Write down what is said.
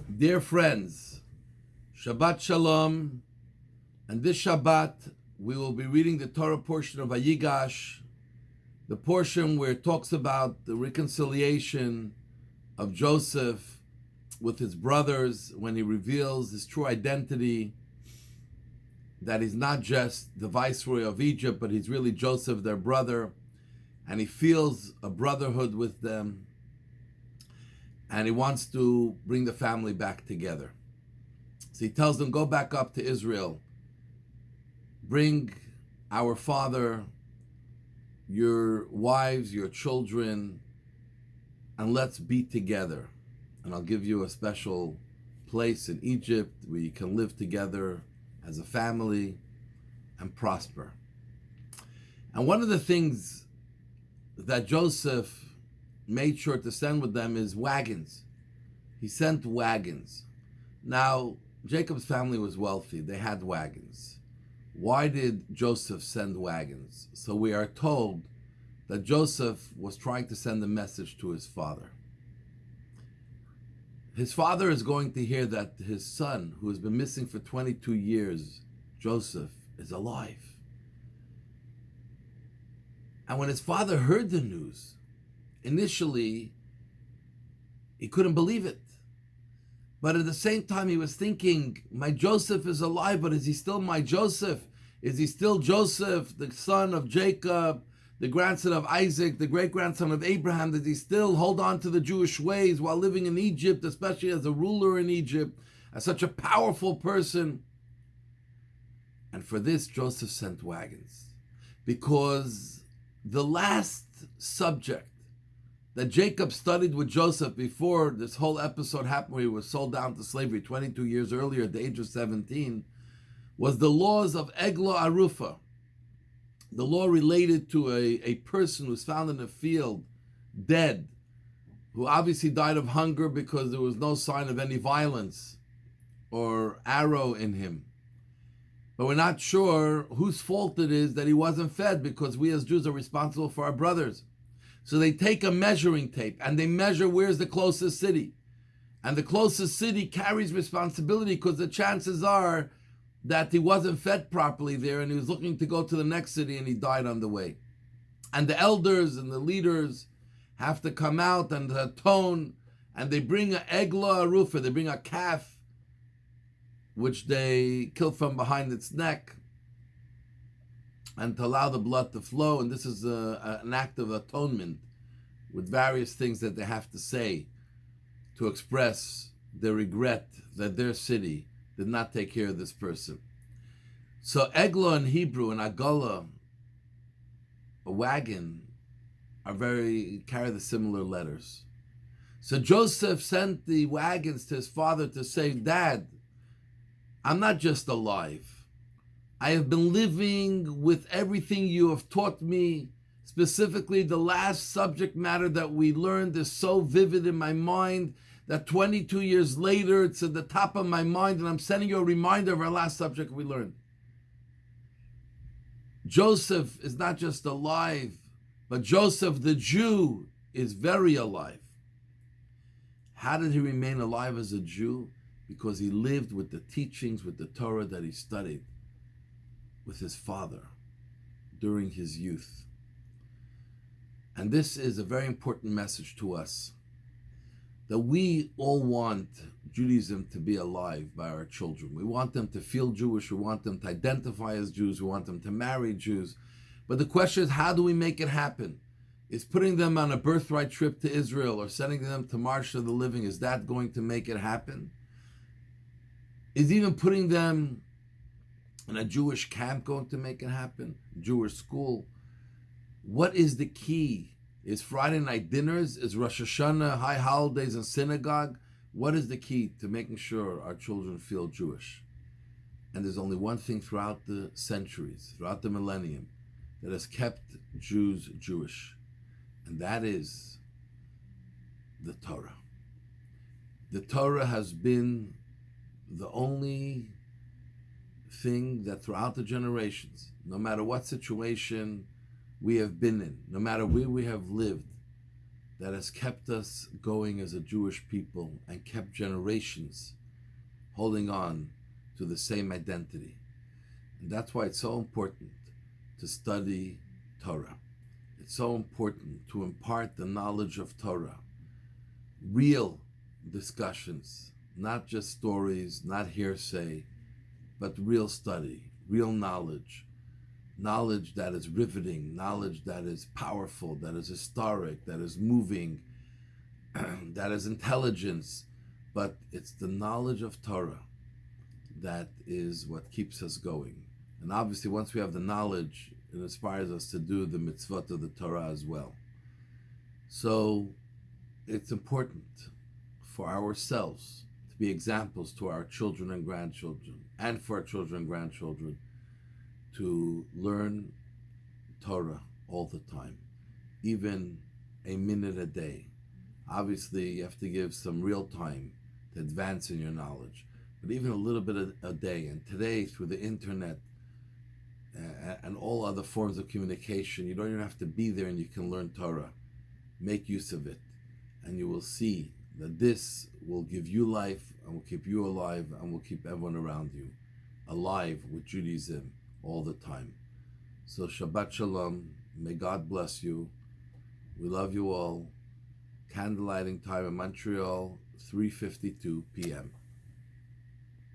Dear friends, Shabbat Shalom, and this Shabbat we will be reading the Torah portion of Vayigash, the portion where it talks about the reconciliation of Joseph with his brothers when he reveals his true identity, that he's not just the viceroy of Egypt, but he's really Joseph, their brother, and he feels a brotherhood with them, and he wants to bring the family back together. So he tells them, go back up to Israel, bring our father, your wives, your children, and let's be together. And I'll give you a special place in Egypt where you can live together as a family and prosper. And one of the things that Joseph made sure to send with them is wagons. He sent wagons. Now, Jacob's family was wealthy. They had wagons. Why did Joseph send wagons? So we are told that Joseph was trying to send a message to his father. His father is going to hear that his son, who has been missing for 22 years, Joseph, is alive. And when his father heard the news, initially, he couldn't believe it. But at the same time, he was thinking, my Joseph is alive, but is he still my Joseph? Is he still Joseph, the son of Jacob, the grandson of Isaac, the great-grandson of Abraham? Does he still hold on to the Jewish ways while living in Egypt, especially as a ruler in Egypt, as such a powerful person? And for this, Joseph sent wagons, because the last subject that Jacob studied with Joseph before this whole episode happened, where he was sold down to slavery 22 years earlier at the age of 17, was the laws of Eglo Arufa, the law related to a person who's found in a field dead, who obviously died of hunger because there was no sign of any violence or arrow in him. But we're not sure whose fault it is that he wasn't fed, because we as Jews are responsible for our brothers. So they take a measuring tape and they measure where's the closest city. And the closest city carries responsibility, because the chances are that he wasn't fed properly there and he was looking to go to the next city and he died on the way. And the elders and the leaders have to come out and atone, and they bring an egla arufa, they bring a calf, which they kill from behind its neck, and to allow the blood to flow. And this is an act of atonement with various things that they have to say to express their regret that their city did not take care of this person. So Eglah in Hebrew and Agala, a wagon, carry the similar letters. So Joseph sent the wagons to his father to say, Dad, I'm not just alive. I have been living with everything you have taught me. Specifically, the last subject matter that we learned is so vivid in my mind that 22 years later, it's at the top of my mind, and I'm sending you a reminder of our last subject we learned. Joseph is not just alive, but Joseph the Jew is very alive. How did he remain alive as a Jew? Because he lived with the teachings, with the Torah that he studied with his father during his youth. And this is a very important message to us, that we all want Judaism to be alive by our children. We want them to feel Jewish, we want them to identify as Jews, we want them to marry Jews. But the question is, how do we make it happen? Is putting them on a birthright trip to Israel or sending them to Marsh of the Living, is that going to make it happen? Is even putting them in a Jewish camp going to make it happen? Jewish school? What is the key? Is Friday night dinners? Is Rosh Hashanah, high holidays in synagogue? What is the key to making sure our children feel Jewish? And there's only one thing throughout the centuries, throughout the millennium, that has kept Jews Jewish, and that is the Torah. The Torah has been the only thing that throughout the generations, no matter what situation we have been in, no matter where we have lived, that has kept us going as a Jewish people and kept generations holding on to the same identity. And that's why it's so important to study Torah. It's so important to impart the knowledge of Torah. Real discussions, not just stories, not hearsay, but real study, real knowledge. Knowledge that is riveting, knowledge that is powerful, that is historic, that is moving, that is intelligence. But it's the knowledge of Torah that is what keeps us going. And obviously, once we have the knowledge, it inspires us to do the mitzvot of the Torah as well. So it's important for ourselves to be examples to our children and grandchildren, and for our children and grandchildren, to learn Torah all the time, even a minute a day. Obviously, you have to give some real time to advance in your knowledge, but even a little bit a day. And today, through the internet and all other forms of communication, you don't even have to be there, and you can learn Torah. Make use of it, and you will see that this will give you life and will keep you alive and will keep everyone around you alive with Judaism all the time. So Shabbat Shalom. May God bless you. We love you all. Candlelighting time in Montreal, 3:52 p.m.